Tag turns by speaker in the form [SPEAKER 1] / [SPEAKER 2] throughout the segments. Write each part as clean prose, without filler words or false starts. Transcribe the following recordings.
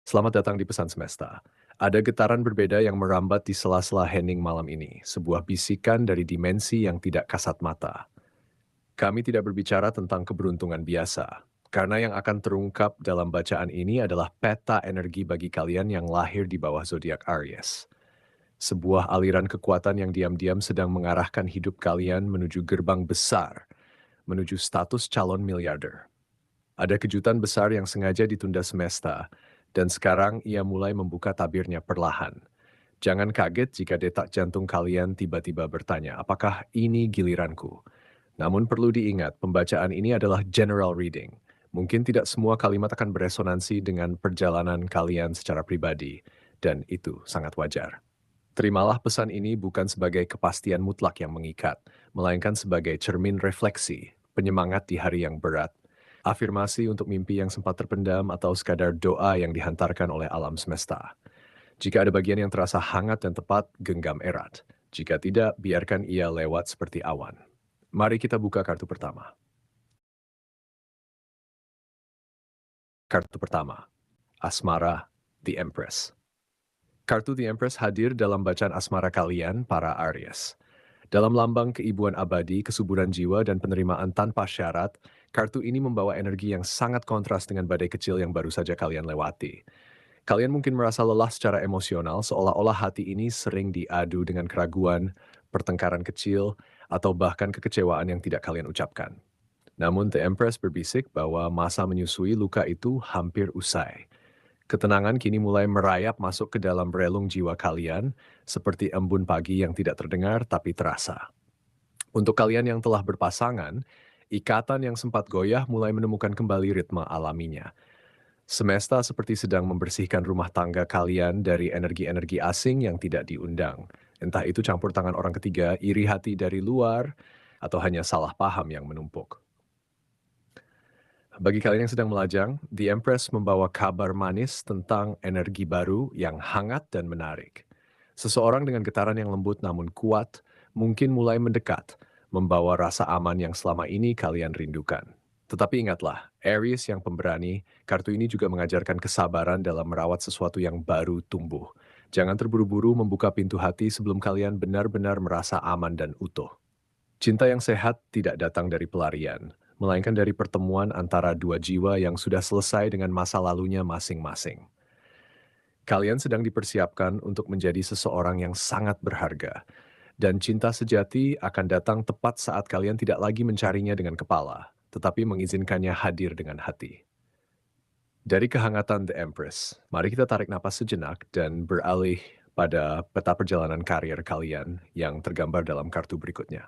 [SPEAKER 1] Selamat datang di Pesan Semesta. Ada getaran berbeda yang merambat di sela-sela hening malam ini, sebuah bisikan dari dimensi yang tidak kasat mata. Kami tidak berbicara tentang keberuntungan biasa, karena yang akan terungkap dalam bacaan ini adalah peta energi bagi kalian yang lahir di bawah zodiak Aries. Sebuah aliran kekuatan yang diam-diam sedang mengarahkan hidup kalian menuju gerbang besar, menuju status calon miliarder. Ada kejutan besar yang sengaja ditunda semesta, dan sekarang ia mulai membuka tabirnya perlahan. Jangan kaget jika detak jantung kalian tiba-tiba bertanya, apakah ini giliranku? Namun perlu diingat, pembacaan ini adalah general reading. Mungkin tidak semua kalimat akan beresonansi dengan perjalanan kalian secara pribadi, dan itu sangat wajar. Terimalah pesan ini bukan sebagai kepastian mutlak yang mengikat, melainkan sebagai cermin refleksi, penyemangat di hari yang berat, afirmasi untuk mimpi yang sempat terpendam atau sekadar doa yang dihantarkan oleh alam semesta. Jika ada bagian yang terasa hangat dan tepat, genggam erat. Jika tidak, biarkan ia lewat seperti awan. Mari kita buka kartu pertama. Kartu pertama, Asmara, The Empress. Kartu The Empress hadir dalam bacaan asmara kalian, para Aries. Dalam lambang keibuan abadi, kesuburan jiwa, dan penerimaan tanpa syarat, kartu ini membawa energi yang sangat kontras dengan badai kecil yang baru saja kalian lewati. Kalian mungkin merasa lelah secara emosional, seolah-olah hati ini sering diadu dengan keraguan, pertengkaran kecil, atau bahkan kekecewaan yang tidak kalian ucapkan. Namun The Empress berbisik bahwa masa menyusui luka itu hampir usai. Ketenangan kini mulai merayap masuk ke dalam relung jiwa kalian, seperti embun pagi yang tidak terdengar tapi terasa. Untuk kalian yang telah berpasangan, ikatan yang sempat goyah mulai menemukan kembali ritme alaminya. Semesta seperti sedang membersihkan rumah tangga kalian dari energi-energi asing yang tidak diundang. Entah itu campur tangan orang ketiga, iri hati dari luar, atau hanya salah paham yang menumpuk. Bagi kalian yang sedang melajang, The Empress membawa kabar manis tentang energi baru yang hangat dan menarik. Seseorang dengan getaran yang lembut namun kuat mungkin mulai mendekat, membawa rasa aman yang selama ini kalian rindukan. Tetapi ingatlah, Aries yang pemberani, kartu ini juga mengajarkan kesabaran dalam merawat sesuatu yang baru tumbuh. Jangan terburu-buru membuka pintu hati sebelum kalian benar-benar merasa aman dan utuh. Cinta yang sehat tidak datang dari pelarian, melainkan dari pertemuan antara dua jiwa yang sudah selesai dengan masa lalunya masing-masing. Kalian sedang dipersiapkan untuk menjadi seseorang yang sangat berharga, dan cinta sejati akan datang tepat saat kalian tidak lagi mencarinya dengan kepala, tetapi mengizinkannya hadir dengan hati. Dari kehangatan The Empress, mari kita tarik napas sejenak dan beralih pada peta perjalanan karir kalian yang tergambar dalam kartu berikutnya.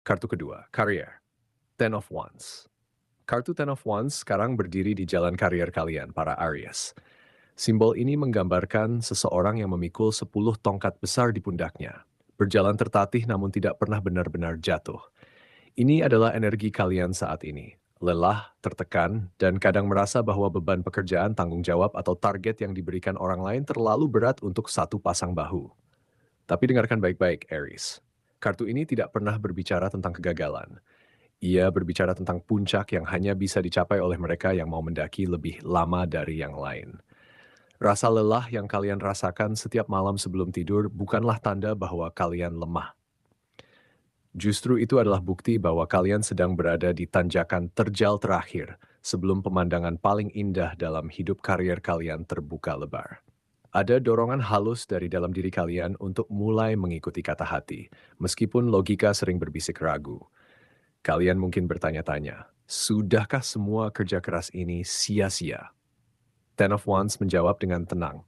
[SPEAKER 1] Kartu kedua, Career. Ten of Wands. Kartu Ten of Wands sekarang berdiri di jalan karier kalian, para Aries. Simbol ini menggambarkan seseorang yang memikul 10 tongkat besar di pundaknya. Berjalan tertatih namun tidak pernah benar-benar jatuh. Ini adalah energi kalian saat ini. Lelah, tertekan, dan kadang merasa bahwa beban pekerjaan, tanggung jawab, atau target yang diberikan orang lain terlalu berat untuk satu pasang bahu. Tapi dengarkan baik-baik, Aries. Kartu ini tidak pernah berbicara tentang kegagalan. Ia berbicara tentang puncak yang hanya bisa dicapai oleh mereka yang mau mendaki lebih lama dari yang lain. Rasa lelah yang kalian rasakan setiap malam sebelum tidur bukanlah tanda bahwa kalian lemah. Justru itu adalah bukti bahwa kalian sedang berada di tanjakan terjal terakhir sebelum pemandangan paling indah dalam hidup karier kalian terbuka lebar. Ada dorongan halus dari dalam diri kalian untuk mulai mengikuti kata hati, meskipun logika sering berbisik ragu. Kalian mungkin bertanya-tanya, sudahkah semua kerja keras ini sia-sia? Ten of Wands menjawab dengan tenang,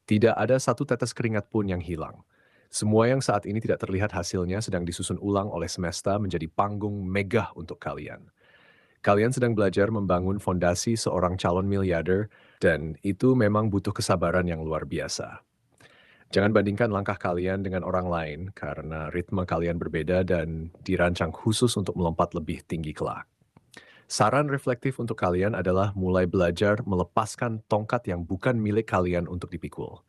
[SPEAKER 1] tidak ada satu tetes keringat pun yang hilang. Semua yang saat ini tidak terlihat hasilnya sedang disusun ulang oleh semesta menjadi panggung megah untuk kalian. Kalian sedang belajar membangun fondasi seorang calon miliarder, dan itu memang butuh kesabaran yang luar biasa. Jangan bandingkan langkah kalian dengan orang lain, karena ritme kalian berbeda dan dirancang khusus untuk melompat lebih tinggi kelak. Saran reflektif untuk kalian adalah mulai belajar melepaskan tongkat yang bukan milik kalian untuk dipikul.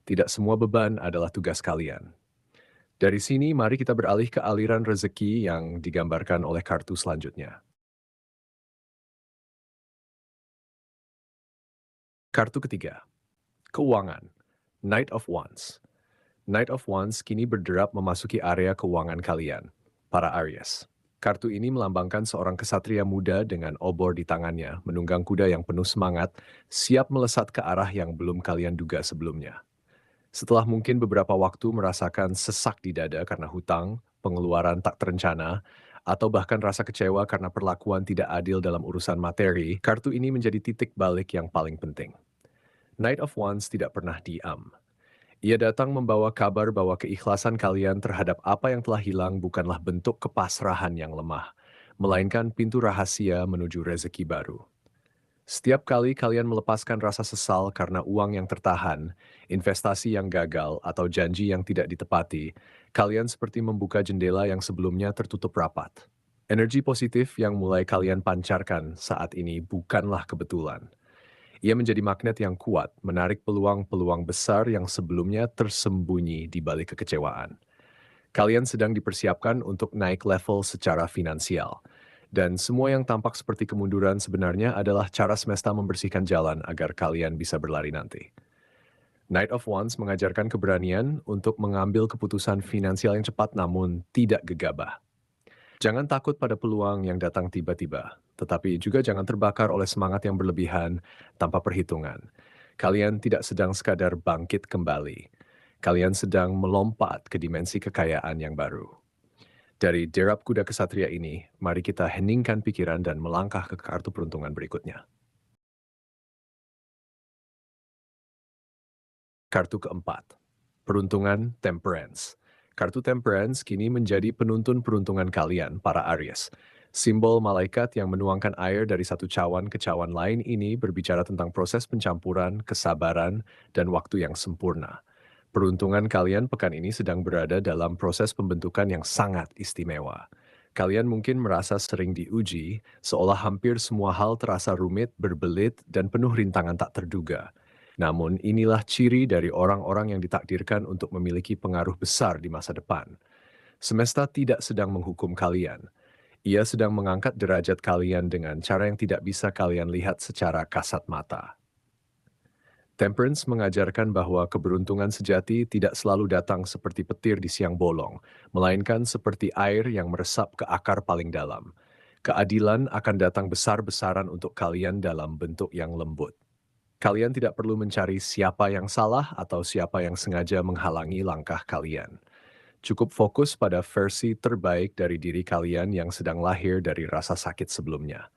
[SPEAKER 1] Tidak semua beban adalah tugas kalian. Dari sini, mari kita beralih ke aliran rezeki yang digambarkan oleh kartu selanjutnya. Kartu ketiga, keuangan. Knight of Wands. Knight of Wands kini berderap memasuki area keuangan kalian, para Aries. Kartu ini melambangkan seorang kesatria muda dengan obor di tangannya, menunggang kuda yang penuh semangat, siap melesat ke arah yang belum kalian duga sebelumnya. Setelah mungkin beberapa waktu merasakan sesak di dada karena hutang, pengeluaran tak terencana, atau bahkan rasa kecewa karena perlakuan tidak adil dalam urusan materi, kartu ini menjadi titik balik yang paling penting. Knight of Wands tidak pernah diam. Ia datang membawa kabar bahwa keikhlasan kalian terhadap apa yang telah hilang bukanlah bentuk kepasrahan yang lemah, melainkan pintu rahasia menuju rezeki baru. Setiap kali kalian melepaskan rasa sesal karena uang yang tertahan, investasi yang gagal, atau janji yang tidak ditepati, kalian seperti membuka jendela yang sebelumnya tertutup rapat. Energi positif yang mulai kalian pancarkan saat ini bukanlah kebetulan. Ia menjadi magnet yang kuat, menarik peluang-peluang besar yang sebelumnya tersembunyi di balik kekecewaan. Kalian sedang dipersiapkan untuk naik level secara finansial. Dan semua yang tampak seperti kemunduran sebenarnya adalah cara semesta membersihkan jalan agar kalian bisa berlari nanti. Knight of Wands mengajarkan keberanian untuk mengambil keputusan finansial yang cepat namun tidak gegabah. Jangan takut pada peluang yang datang tiba-tiba, tetapi juga jangan terbakar oleh semangat yang berlebihan tanpa perhitungan. Kalian tidak sedang sekadar bangkit kembali. Kalian sedang melompat ke dimensi kekayaan yang baru. Dari derap kuda kesatria ini, mari kita heningkan pikiran dan melangkah ke kartu peruntungan berikutnya. Kartu keempat, peruntungan Temperance. Kartu Temperance kini menjadi penuntun peruntungan kalian, para Aries. Simbol malaikat yang menuangkan air dari satu cawan ke cawan lain ini berbicara tentang proses pencampuran, kesabaran, dan waktu yang sempurna. Peruntungan kalian pekan ini sedang berada dalam proses pembentukan yang sangat istimewa. Kalian mungkin merasa sering diuji, seolah hampir semua hal terasa rumit, berbelit, dan penuh rintangan tak terduga. Namun inilah ciri dari orang-orang yang ditakdirkan untuk memiliki pengaruh besar di masa depan. Semesta tidak sedang menghukum kalian. Ia sedang mengangkat derajat kalian dengan cara yang tidak bisa kalian lihat secara kasat mata. Temperance mengajarkan bahwa keberuntungan sejati tidak selalu datang seperti petir di siang bolong, melainkan seperti air yang meresap ke akar paling dalam. Keadilan akan datang besar-besaran untuk kalian dalam bentuk yang lembut. Kalian tidak perlu mencari siapa yang salah atau siapa yang sengaja menghalangi langkah kalian. Cukup fokus pada versi terbaik dari diri kalian yang sedang lahir dari rasa sakit sebelumnya.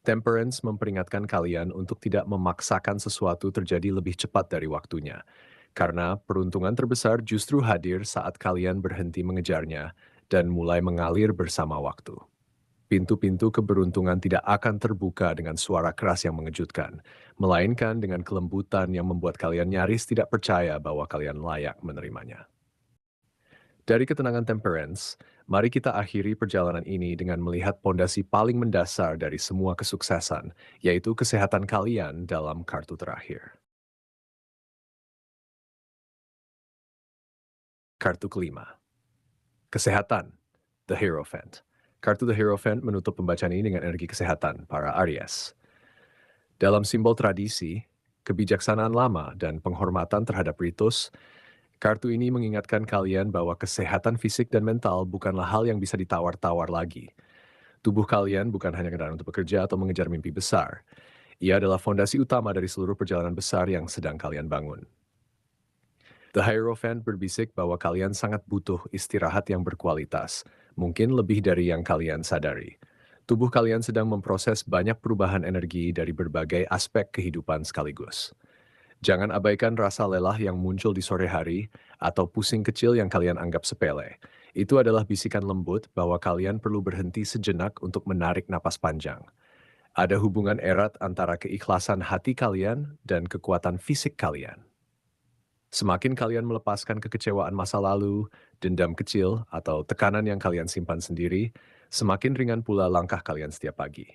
[SPEAKER 1] Temperance memperingatkan kalian untuk tidak memaksakan sesuatu terjadi lebih cepat dari waktunya, karena peruntungan terbesar justru hadir saat kalian berhenti mengejarnya dan mulai mengalir bersama waktu. Pintu-pintu keberuntungan tidak akan terbuka dengan suara keras yang mengejutkan, melainkan dengan kelembutan yang membuat kalian nyaris tidak percaya bahwa kalian layak menerimanya. Dari ketenangan Temperance, mari kita akhiri perjalanan ini dengan melihat pondasi paling mendasar dari semua kesuksesan, yaitu kesehatan kalian dalam kartu terakhir. Kartu kelima, kesehatan, The Hierophant. Kartu The Hierophant menutup pembacaan ini dengan energi kesehatan para Aries. Dalam simbol tradisi, kebijaksanaan lama, dan penghormatan terhadap ritus, kartu ini mengingatkan kalian bahwa kesehatan fisik dan mental bukanlah hal yang bisa ditawar-tawar lagi. Tubuh kalian bukan hanya kendaraan untuk bekerja atau mengejar mimpi besar. Ia adalah fondasi utama dari seluruh perjalanan besar yang sedang kalian bangun. The Hierophant berbisik bahwa kalian sangat butuh istirahat yang berkualitas, mungkin lebih dari yang kalian sadari. Tubuh kalian sedang memproses banyak perubahan energi dari berbagai aspek kehidupan sekaligus. Jangan abaikan rasa lelah yang muncul di sore hari atau pusing kecil yang kalian anggap sepele. Itu adalah bisikan lembut bahwa kalian perlu berhenti sejenak untuk menarik napas panjang. Ada hubungan erat antara keikhlasan hati kalian dan kekuatan fisik kalian. Semakin kalian melepaskan kekecewaan masa lalu, dendam kecil, atau tekanan yang kalian simpan sendiri, semakin ringan pula langkah kalian setiap pagi.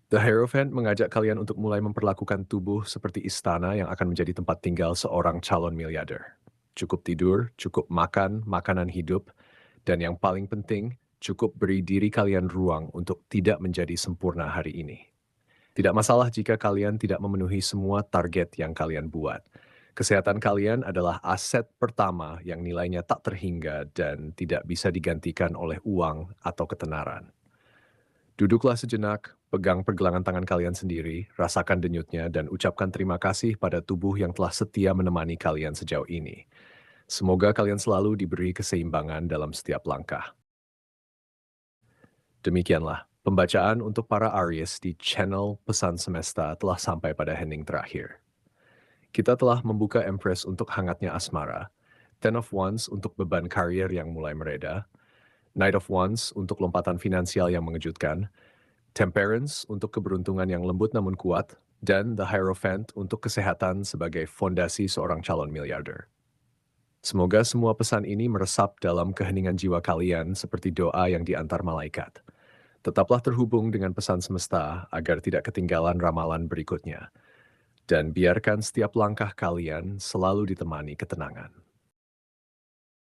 [SPEAKER 1] The Hierophant mengajak kalian untuk mulai memperlakukan tubuh seperti istana yang akan menjadi tempat tinggal seorang calon miliarder. Cukup tidur, cukup makan, makanan hidup, dan yang paling penting, cukup beri diri kalian ruang untuk tidak menjadi sempurna hari ini. Tidak masalah jika kalian tidak memenuhi semua target yang kalian buat. Kesehatan kalian adalah aset pertama yang nilainya tak terhingga dan tidak bisa digantikan oleh uang atau ketenaran. Duduklah sejenak, pegang pergelangan tangan kalian sendiri, rasakan denyutnya, dan ucapkan terima kasih pada tubuh yang telah setia menemani kalian sejauh ini. Semoga kalian selalu diberi keseimbangan dalam setiap langkah. Demikianlah, pembacaan untuk para Aries di channel Pesan Semesta telah sampai pada hening terakhir. Kita telah membuka Empress untuk hangatnya asmara, Ten of Wands untuk beban karir yang mulai mereda, Knight of Wands untuk lompatan finansial yang mengejutkan, Temperance untuk keberuntungan yang lembut namun kuat, dan The Hierophant untuk kesehatan sebagai fondasi seorang calon miliarder. Semoga semua pesan ini meresap dalam keheningan jiwa kalian seperti doa yang diantar malaikat. Tetaplah terhubung dengan pesan semesta agar tidak ketinggalan ramalan berikutnya. Dan biarkan setiap langkah kalian selalu ditemani ketenangan.